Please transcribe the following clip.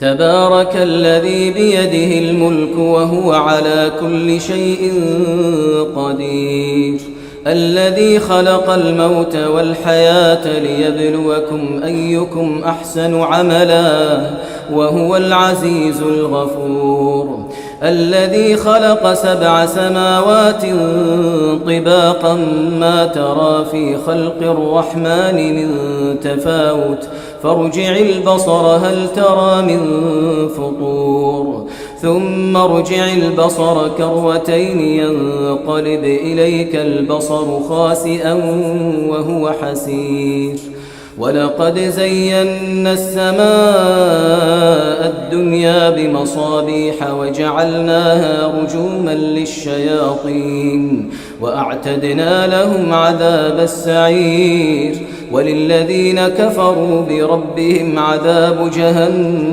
تبارك الذي بيده الملك وهو على كل شيء قدير الذي خلق الموت والحياة ليبلوكم أيكم أحسن عملا وهو العزيز الغفور الذي خلق 7 سماوات طباقا ما ترى في خلق الرحمن من تفاوت فارجع البصر هل ترى من فطور ثم ارجع البصر كرتين ينقلب إليك البصر خاسئا وهو حسير ولقد زينا السماء الدنيا بمصابيح وجعلناها رجوما للشياطين وأعتدنا لهم عذاب السعير وللذين كفروا بربهم عذاب جهنم